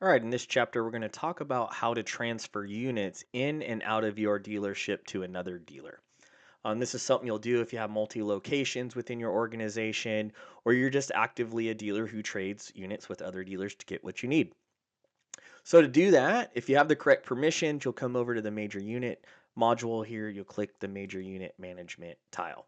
All right, in this chapter, we're going to talk about how to transfer units in and out of your dealership to another dealer. This is something you'll do if you have multi locations within your organization, or you're just actively a dealer who trades units with other dealers to get what you need. So, to do that, if you have the correct permissions, you'll come over to the major unit module here. You'll click the major unit management tile.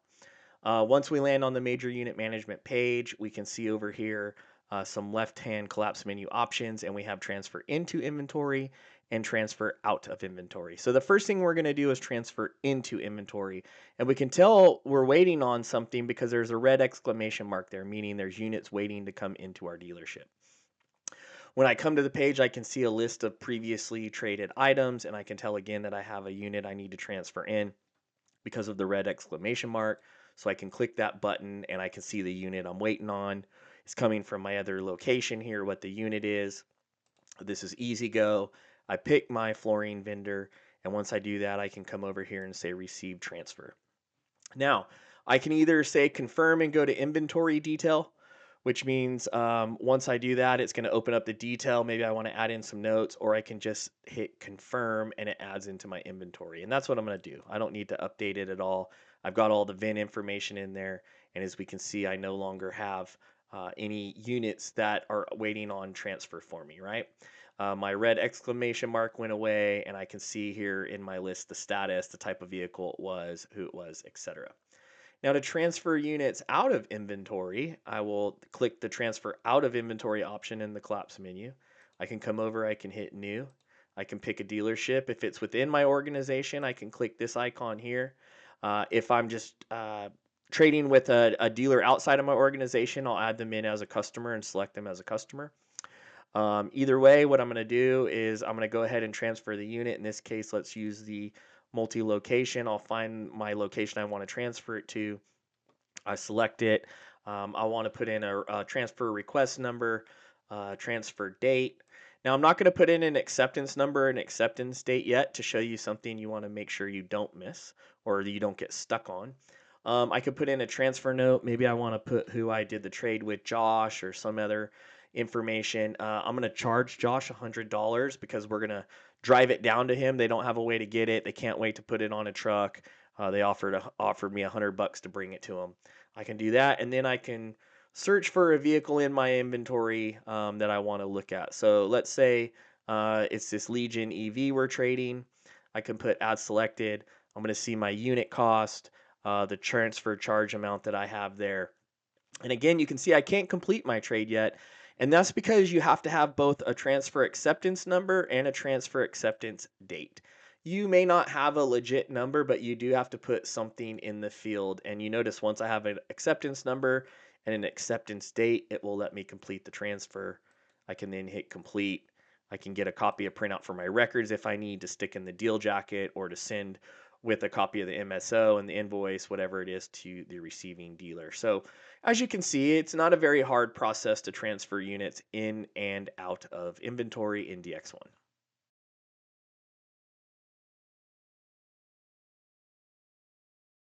Once we land on the major unit management page, we can see over here some left-hand collapse menu options, and we have transfer into inventory and transfer out of inventory. So the first thing we're going to do is transfer into inventory, and we can tell we're waiting on something because there's a red exclamation mark there, meaning there's units waiting to come into our dealership. When I come to the page, I can see a list of previously traded items, and I can tell again that I have a unit I need to transfer in because of the red exclamation mark. So I can click that button and I can see the unit I'm waiting on. It's coming from my other location here, what the unit is. This is EasyGo. I pick my flooring vendor, and once I do that, I can come over here and say receive transfer. Now, I can either say confirm and go to inventory detail, which means once I do that, it's going to open up the detail. Maybe I want to add in some notes, or I can just hit confirm and it adds into my inventory. And that's what I'm going to do. I don't need to update it at all. I've got all the VIN information in there. And as we can see, I no longer have any units that are waiting on transfer for me, right? My red exclamation mark went away, and I can see here in my list the status, the type of vehicle it was, who it was, etc. Now, to transfer units out of inventory, I will click the transfer out of inventory option in the collapse menu. I can come over, I can hit new. I can pick a dealership. If it's within my organization, I can click this icon here. If I'm just trading with a dealer outside of my organization, I'll add them in as a customer and select them as a customer. Either way, what I'm going to do is I'm going to go ahead and transfer the unit. In this case, let's use the multi-location. I'll find my location I want to transfer it to. I select it. I want to put in a transfer request number, transfer date. Now, I'm not going to put in an acceptance number and acceptance date yet to show you something you want to make sure you don't miss or that you don't get stuck on. I could put in a transfer note. Maybe I want to put who I did the trade with, Josh, or some other information. I'm going to charge Josh $100 because we're going to drive it down to him. They don't have a way to get it. They can't wait to put it on a truck. They offered me $100 to bring it to them. I can do that, and then I can search for a vehicle in my inventory that I want to look at. So let's say it's this Legion EV we're trading. I can put add selected. I'm going to see my unit cost, the transfer charge amount that I have there. And again, you can see I can't complete my trade yet. And that's because you have to have both a transfer acceptance number and a transfer acceptance date. You may not have a legit number, but you do have to put something in the field. And you notice once I have an acceptance number and an acceptance date, it will let me complete the transfer. I can then hit complete. I can get a copy of printout for my records if I need to stick in the deal jacket or to send with a copy of the MSO and the invoice, whatever it is, to the receiving dealer. So as you can see, it's not a very hard process to transfer units in and out of inventory in DX1.